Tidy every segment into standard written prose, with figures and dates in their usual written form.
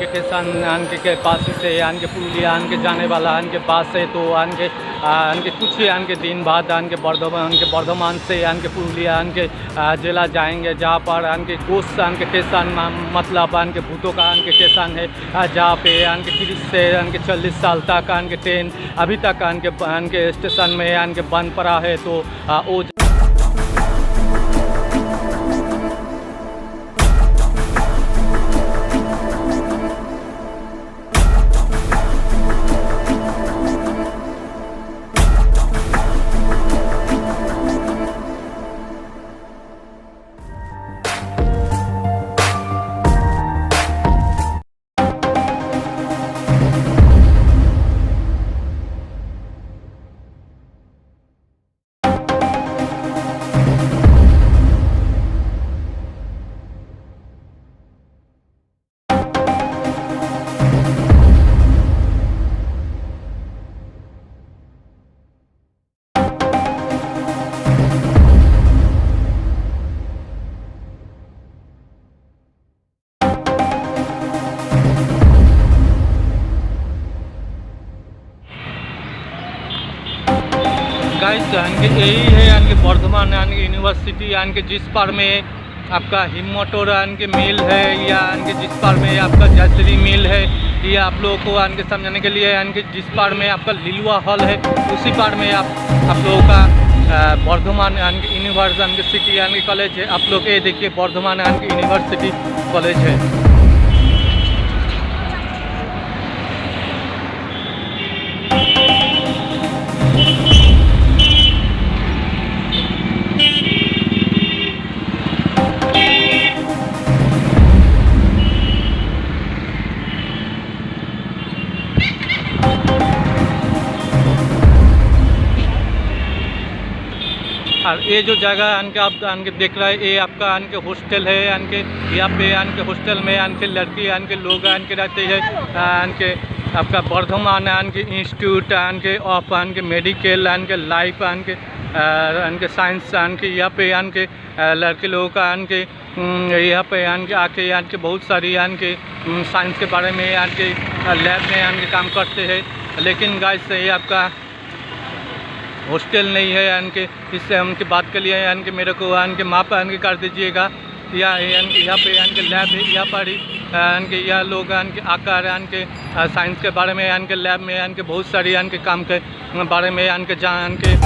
के किसान के पास से के पुरुलिया जाने वाला बास है। तो कुछ दिन बाद बर्धमान से पुरुलिया जिला जाएंगे, जहाँ पर कोस किसान मतलब भूतों का किसान है, जहाँ पे 30 से 40 साल तक ट्रेन अभी तक स्टेशन में बंद पड़ा है। तो वो गाइस यही है बर्धमान यूनिवर्सिटी जिस पर में आपका हिम्मतोर मिल है, या जिस पर में आपका जयश्री मिल है, ये आप लोगों को समझाने के लिए जिस पर में आपका लिलुआ हॉल है, उसी पर में आप लोगों का बर्धमान यूनिवर्सिटी कॉलेज है। आप लोग ये देखिए बर्धमान यूनिवर्सिटी कॉलेज है। और ये जो जगह आप देख रहे हैं, ये आपका हॉस्टल है। यहाँ पे हॉस्टल में लड़की लोग रहते हैं। आपका Bardhaman institute of medical life science यहाँ पे लड़के लोगों का यहाँ पे आके बहुत सारी साइंस के बारे में लैब में काम करते हैं। लेकिन गाइस ये आपका हॉस्टल नहीं है। इससे हमके बात के लिए मेरे को माप कर दीजिएगा। यहाँ पे लैब है, यहाँ पर ही यह लोग आकर साइंस के बारे में लैब में बहुत सारी काम के बारे में जान के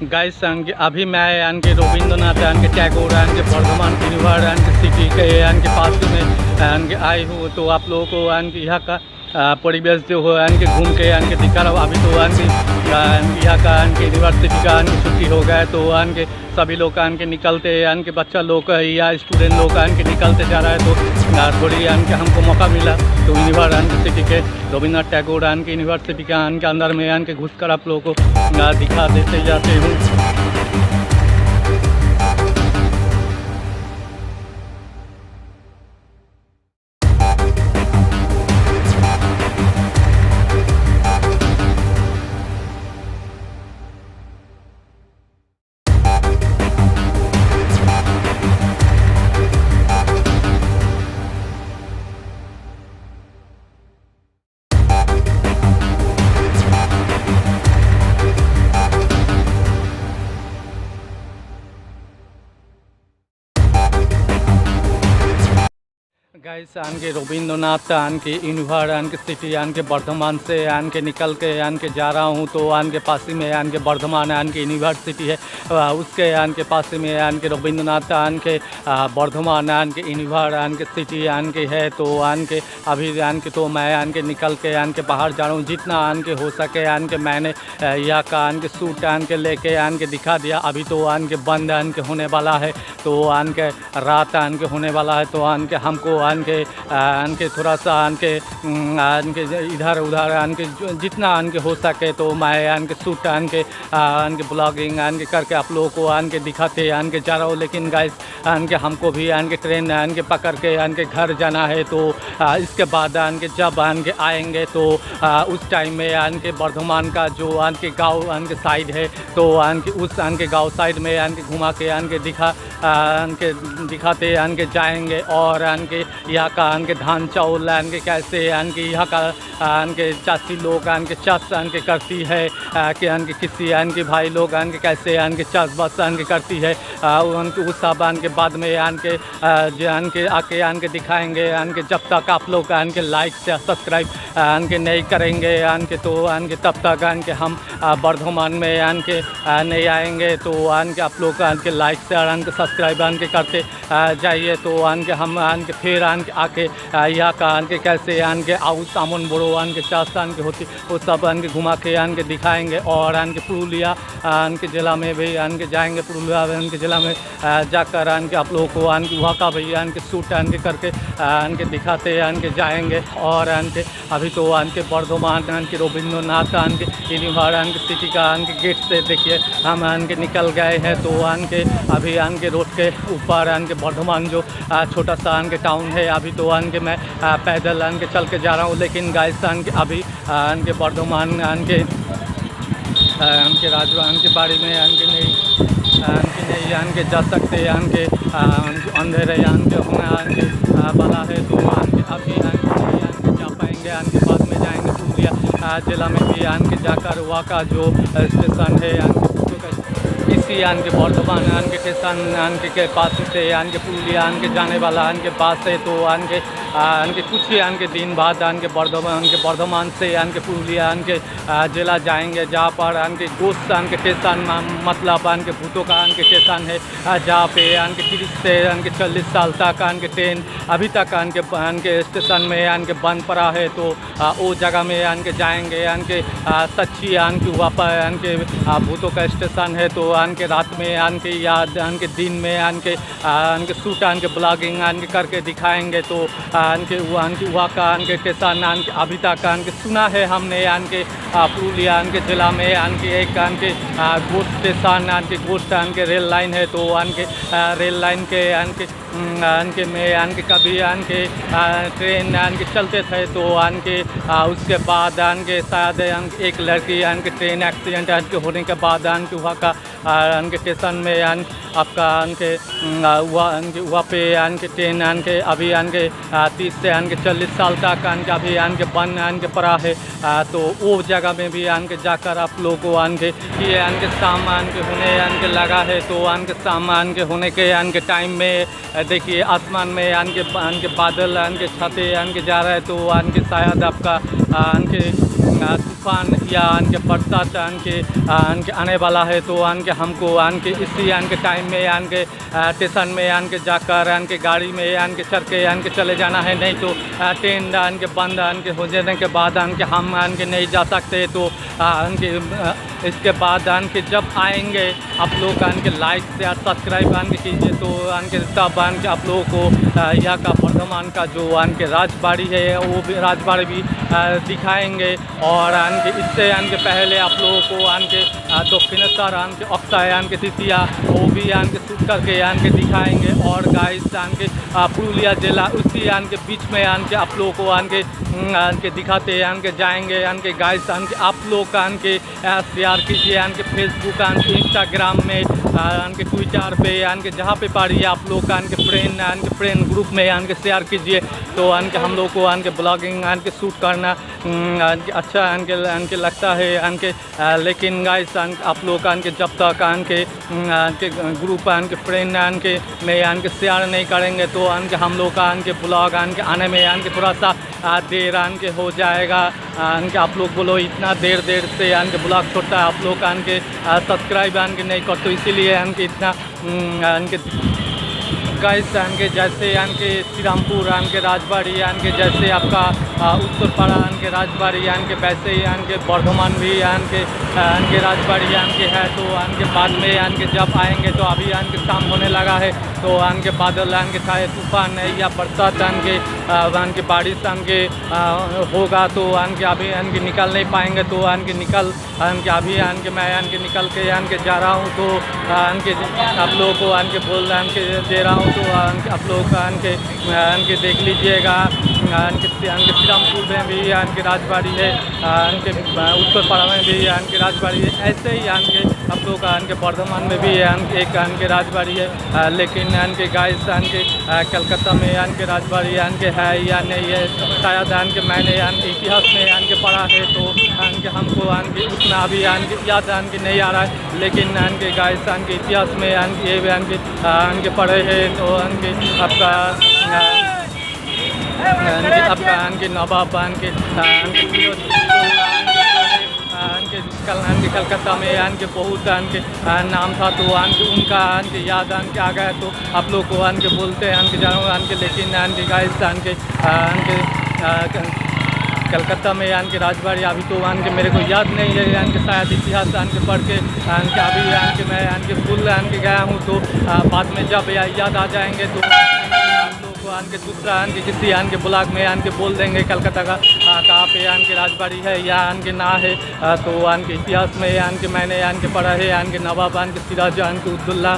गाइस अभी मैं रविंद्रनाथ टैगोर बर्धमान यूनिवर्सिटी के पास में आई हूँ। तो आप लोगों को यहाँ का परिवेश जो है घूम के दिखा रहा हूँ। अभी तो यहाँ का यूनिवर्सिटी का छुट्टी हो गया, तो सभी लोग निकलते बच्चा लोग या स्टूडेंट लोग निकलते जा रहा है। तो थोड़ी आन के हमको मौका मिला तो यूनिवर्सिटी के रविन्द्रनाथ टैगोर आन के यूनिवर्सिटी के आन के अंदर में आन के घुस कर आप लोगों को दिखा देते जाते हूँ। गाइस आन के रविंद्रनाथ आन के यूनिवर्सिटी आन के वर्धमान से आन के निकल के आन के जा रहा हूँ तो आन के पास ही में आन के वर्धमान आन के यूनिवर्सिटी है, उसके आन के पास में आन के रविंद्रनाथ आन के वर्धमान आन के यूनिवर्सिटी आन के है। तो आन के अभी आन के तो मैं आन के निकल के आन के बाहर जा रहा हूँ, जितना आन के हो सके आन के मैंने यहाँ का आन के सूट आन के लेके आन के दिखा दिया। अभी तो आन के बंद आन के होने वाला है, तो आन के रात आन के होने वाला है, तो आन के हमको आन के थोड़ा सा आन के इधर उधर आन के जितना आन के हो सके तो मैं आन के सूट आन के ब्लॉगिंग आन के करके आप लोगों को आन के दिखाते आन के जा रहा हूँ। लेकिन गाइस आन के हमको भी आन के ट्रेन आन के पकड़ के आन के घर जाना है, तो इसके बाद आन के जब आन के आएंगे तो उस टाइम में आन के वर्धमान का जो आन के गाँव आन के साइड है, तो आन के उस आन के गाँव साइड में आन के घुमा के आन के दिखाते आन के जाएंगे। और आन के यहाँ का आन के धान चावल आन के कैसे आन के यहाँ का आन के चाची लोग आन के चाष आन के करती है कि आन के किसी आन के भाई लोग आन के कैसे आन के चाष बस आन के करती है, उन के उस सब आन के बाद में आन के आके आन के दिखाएंगे। आन के जब तक आप लोग आन के लाइक से सब्सक्राइब आन के नहीं करेंगे आन के तो आन के तब तक आन के हम वर्धमान में आन के नहीं आएंगे। तो आन के आप लोग आन के लाइक से आन के सब्सक्राइब आन के करते जाइए, तो आन के हम आन के फिर आन के आके यहाँ का आन के कैसे आन के आउ सामन बड़ो आन के चाष आन के होती वो सब आन के घुमा के आन के दिखाएंगे। और आन के पुरुलिया आन के ज़िला में भी आन के जाएंगे, पुरुलिया आन के ज़िला में जाकर आन के आप लोगों को आन के वहाँ का भी आन के सूट आन के करके आन के दिखाते आन के जाएंगे। और आन के अभी तो आन के वर्धमान आन के रविंद्रनाथ आन के यूनिवर्सिटी का आन के गेट से देखिए हम आन के निकल गए हैं। तो आन के अभी आन के रोड के ऊपर आन के वर्धमान जो छोटा सा आन के टाउन है, अभी तो आन के मैं पैदल आन के चल के जा रहा हूँ। लेकिन गाइस आन के अभी आन के वर्धमान आन के राजवा आन के बाड़ी में आन के नहीं आन के जा सकते, आन के अंधेरे आन के होना आन के वाला है। तो आन के अभी आन के जा पाएंगे, आन के बाद में जाएंगे पुरुलिया ज़िला में भी आन के जाकर वहाँ का जो स्टेशन है आन के इसी आन के वर्धमान आन के स्टेशन आन के पास से आन के पुरुलिया आन के जाने वाला आन के पास है। तो आन के कुछ ही आन के दिन बाद आन के वर्धमान से आन के पुरुलिया आन के ज़िला जाएंगे, जहाँ पर आन के गोश्त आन के स्टेशन मतलब आन के भूतों का आन के स्टेशन है, जहाँ पे आन के 30 से आन के 40 साल तक आन के ट्रेन अभी तक आन के स्टेशन में आन के बंद पड़ा है। तो वो जगह में आन के जाएंगे, आन के सच्ची आन के वहाँ पर आन के भूतों का स्टेशन है। तो आन के रात में आन के या आन के दिन में आन के शूट आन के ब्लॉगिंग आन के करके दिखाएंगे। तो आन के वहाँ का आन के स्टेशन आन के अभी तक आन के सुना है हमने आन के पुरुलिया आन के ज़िला में आन के एक आन के गोश्त स्टेशन आन के गोश्त आन के रेल लाइन है। तो आन के रेल लाइन के आन के में आन के कभी आन के ट्रेन आन के चलते थे, तो आन के उसके बाद आन के शायद आन के एक लड़की आन के ट्रेन एक्सीडेंट आन के होने के बाद आन के वहाँ का आन के स्टेशन में आन आपका आन के वहाँ पे आन के ट्रेन आन के अभी आन के 30 से आन के 40 साल तक आन के अभी आन के बंद आन के पड़ा है। तो वो जगह में भी आन के जाकर आप लोगों को आन के ये आन के शाम आन के होने आन के लगा है। तो आन के शाम आन के होने के आन के टाइम में देखिए आसमान में आन के बादल आन के छाते आन के जा रहा है। तो आन के शायद आपका आन के तूफान या इनके बरसात इनके आने वाला है, तो इनके हमको इनके इसी इनके टाइम में इनके स्टेशन में इनके जाकर इनके गाड़ी में इनके चढ़ के इनके चले जाना है, नहीं तो ट्रेन इनके बंद इनके हो जाने के बाद इनके हम इनके नहीं जा सकते। तो इनके इसके बाद इनके जब आएंगे आप लोग इनके लाइक शेयर सब्सक्राइब इनके कीजिए, तो इनके तब इनके आप लोगों को यहाँ का वर्धमान का जो इनके राजबाड़ी है वो भी राजबाड़ी भी दिखाएंगे। और इनके इससे इनके पहले आप लोगों को इनके दक्षिणेश्वर इनके अक्षय इनके तिथिया वो भी इनके शूट करके इनके दिखाएंगे। और गाइस इनके पुरुलिया जिला उसी इनके बीच में इनके आप लोगों को इनके दिखाते इनके जाएंगे। इनके गाइस इनके आप लोग का इनके शेयर कीजिए इनके फेसबुक इनके इंस्टाग्राम में इनके ट्विटर पे इनके जहाँ पे पारिए आप लोग का इनके फ्रेंड ग्रुप में इनके शेयर कीजिए। तो इनके हम लोग को इनके ब्लॉगिंग इनके शूट करना अच्छा इनके लगता है इनके। लेकिन गाइस आप लोग का इनके जब तक इनके ग्रुप इनके फ्रेंड इनके में इनके शेयर नहीं करेंगे तो इनके हम लोग का इनके ब्लॉग इनके आने में इनके थोड़ा सा देर इनके हो जाएगा। इनके आप लोग बोलो इतना देर से इनके ब्लॉग छोड़ता है, आप लोग का इनके सब्सक्राइब इनके नहीं करते, इसीलिए इनके इतना इनके गाइस इनके जैसे इनके श्रीरामपुर इनके राजबाड़ी इनके जैसे आपका उत्तरपाड़ा इनके राजबाड़ी इनके वैसे ही इनके वर्धमान भी इनके राजबाड़ी इनके है। तो इनके बाद में इनके जब आएंगे तो अभी इनके शाम होने लगा है, तो इनके बादल इनके चाहे तूफान है या बरसात इनके बारिश इनके होगा तो इनके अभी इनके निकल नहीं पाएंगे। तो इनके अभी इनके मैं इनके निकल के इनके जा रहा हूँ, तो इनके आप लोगों को इनके बोल इनके दे रहा हूँ। तो आप लोग इनके देख लीजिएगा इनके श्रीरामपुर में भी इनके राजबाड़ी है, इनके उत्तरपाड़ा में भी इनके राजबाड़ी है, ऐसे ही इनके आप लोग इनके वर्धमान में भी एक इनके राजबाड़ी है। लेकिन इनके गाइस इनके कलकत्ता में इनके राजबाड़ी इनके है या नहीं है, शायद इनके मैंने इतिहास में इनके पढ़ा है, तो इनके हमको इनके उतना अभी इनके याद इनके नहीं आ रहा है। लेकिन इनके गाइस इनके इतिहास में इनके पढ़े हैं, तो इनके आपका इनके नवाब इनके कलकत्ता में इनके बहुत इनके नाम था, तो उनका इनके याद इनके आ गया, तो आप लोग को इनके बोलते हैं इनके जानो इनके। लेकिन इनके गाइस इनके कलकत्ता में इनके राजबाड़ी अभी तो इनके मेरे को याद नहीं है, इनके शायद इतिहास इनके पढ़ के इनके अभी इनके मैं इनके भूल इनके गया हूँ। तो बाद में जब याद आ जाएंगे तो इनके दूसरा इनके किसी इनके ब्लॉग में इनके बोल देंगे कलकत्ता का कहाँ पे इनके राजबाड़ी है या इनके ना है। तो इनके इतिहास में इनके मैंने इनके पढ़ा है इनके नवाब इनके सिराज इनके उद्दौला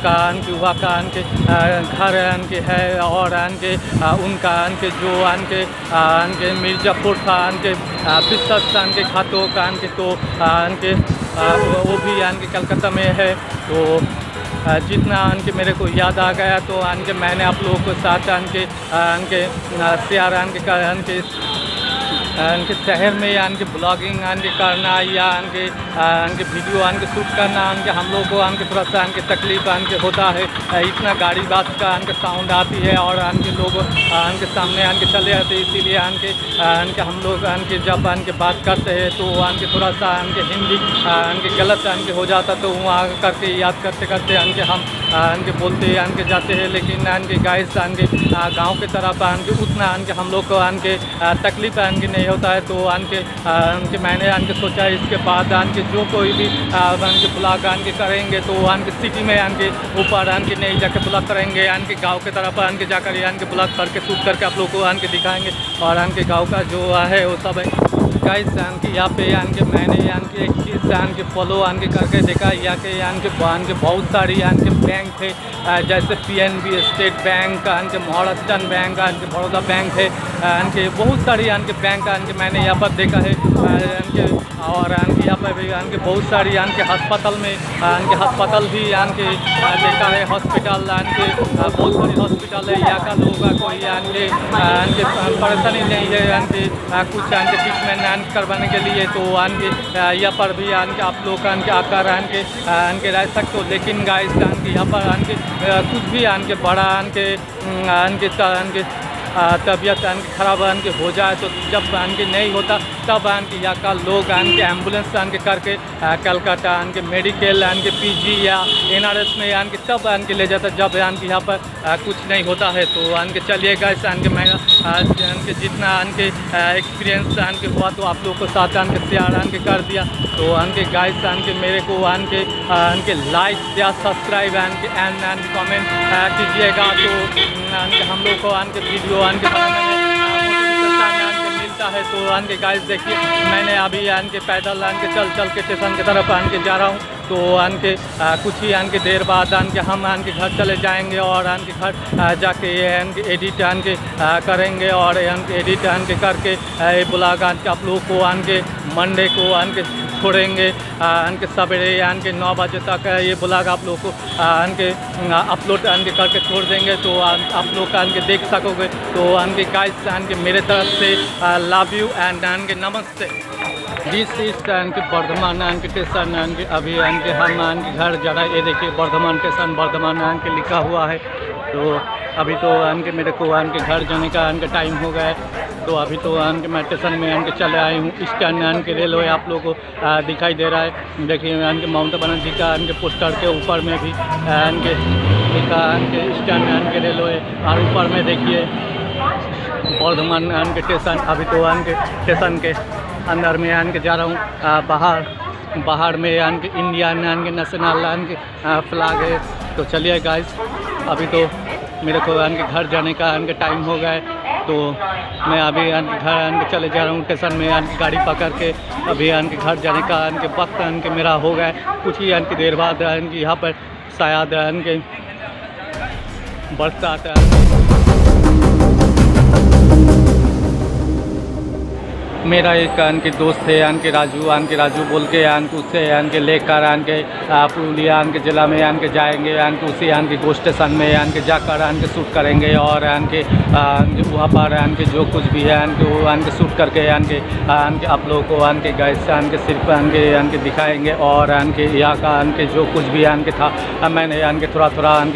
का इनके हुआ का इनके घर इनके है। और इनके उनका इनके जो इनके मिर्ज़ापुर था इनके बिस्सत इनके खातों का इनके, तो इनके वो भी इनके कलकत्ता में है। तो जितना इनके मेरे को याद आ गया तो इनके मैंने आप लोगों के साथ इनके शेयर इनके शहर में या इनके ब्लॉगिंग इनके करना या इनके वीडियो इनके शूट करना इनके हम लोग को इनके थोड़ा सा इनके तकलीफ इनके होता है, इतना गाड़ी बस का इनके साउंड आती है और इनके लोग इनके सामने इनके चले आते हैं। इसीलिए इनके हम लोग इनके जब इनके बात करते हैं तो इनके थोड़ा सा इनके हिंदी इनके गलत इनके हो जाता, तो वहाँ करके याद करते करते इनके हम इनके बोलते इनके जाते हैं। लेकिन इनके गाइस इनके गाँव की तरफ इनके उतना इनके हम लोग को इनके तकलीफ इनके नहीं होता है। तो इनके मैंने इनके सोचा इसके बाद इनके जो कोई भी इनके ब्लॉग इनके करेंगे तो इनके सिटी में इनके ऊपर इनके नहीं जाके ब्लॉग करेंगे, इनके गांव के तरफ इनके जाकर इनके ब्लॉग करके शूट करके आप लोग को इनके दिखाएंगे। और इनके गांव का जो है वो सब है गाइस इनके यहाँ पे इनके मैंने इनके एक चीज़ इनके फॉलो इनके करके देखा यहाँ के इनके बहुत सारी इनके बैंक थे, जैसे PNB स्टेट बैंक इनके महाराष्ट्र बैंक इनके बड़ौदा बैंक है, इनके बहुत सारी इनके बैंक इनके मैंने यहाँ पर देखा है इनके। और इनके यहाँ पर भी इनके बहुत सारी इनके अस्पताल में इनके अस्पताल भी इनके देखा है, हॉस्पिटल इनके बहुत सारी हॉस्पिटल है। यहाँ का लोगों का कोई इनके परेशानी नहीं है इनके कुछ इनके ट्रीटमेंट करवाने के लिए, तो इनके यहाँ पर भी इनके आप लोग इनके आकर इनके रह सकते हो। लेकिन गाइस इनके यहाँ पर इनके कुछ भी इनके बड़ा इनके तबीयत ख़राब हो जाए, तो जब नहीं होता तब यहाँ का लोग एम्बुलेंस करके कलकत्ता मेडिकल PG या NRS में तब ले जाता जब यहाँ पर कुछ नहीं होता है। तो चलिए गाइस मैं जितना एक्सपीरियंस हुआ तो आप लोगों को साथ शेयर कर दिया। तो गाइस मेरे को लाइक या सब्सक्राइब एंड कमेंट कीजिएगा, तो हम लोग को वीडियो बनाने में मिलता है। तो गाइस देखिए मैंने अभी पैदल चल के स्टेशन की तरफ जा रहा हूँ। तो कुछ ही देर बाद हम घर चले जाएंगे और घर जाके एडिट करेंगे और एडिट करके ब्लॉग आप लोगों को मंडे को छोड़ेंगे सवेरे 9 बजे तक ये ब्लॉग आप लोग को अपलोड करके छोड़ देंगे, तो आप लोग देख सकोगे। तो गाइस मेरे तरफ से लव यू एंड नमस्ते। दिस इज बर्धमान स्टेशन अभी हम घर जा रहे हैं। ये देखिए बर्धमान स्टेशन बर्धमान लिखा हुआ है। तो अभी तो मेरे को घर जाने का टाइम हो गया है। तो अभी तो मैं स्टेशन में चले आई हूँ। स्टैंड के रेलवे आप लोगों को दिखाई दे रहा है। देखिए माउंट बनर्जी का पोस्टर के ऊपर में भी लिखा स्टैंड के रेलवे, और ऊपर में देखिए बर्धमान स्टेशन। अभी तो स्टेशन के अंदर में जा रहा हूँ। बाहर में इंडियन नेशनल फ्लैग है। तो चलिए गाइस अभी तो मेरे को घर जाने का टाइम हो गया है। तो मैं अभी घर चले जा रहा हूँ। स्टेशन में गाड़ी पकड़ के अभी घर जाने का वक्त मेरा हो गया है। कुछ ही देर बाद यहाँ पर शायद बरसात मेरा एक दोस्त है राजू बोल के उससे लेकर पुरुलिया ज़िला में जाएंगे। उसी गो स्टेशन में जाकर शूट करेंगे और वहाँ पर जो कुछ भी है वो शूट करके आप लोगों को गैस सिर्फ दिखाएंगे। और यहाँ का जो कुछ भी था मैंने थोड़ा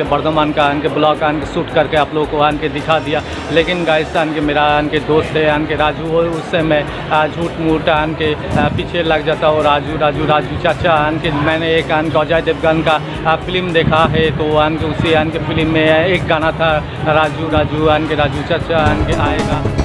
बर्धमान का ब्लॉग शूट करके आप लोगों को दिखा दिया। लेकिन गैस मेरा दोस्त है राजू, उससे मैं झूठ मूठ के पीछे लग जाता हूँ। राजू चाचा मैंने एक अजय देवगन का फिल्म देखा है। तो उसी फिल्म में एक गाना था राजू चाचा आएगा।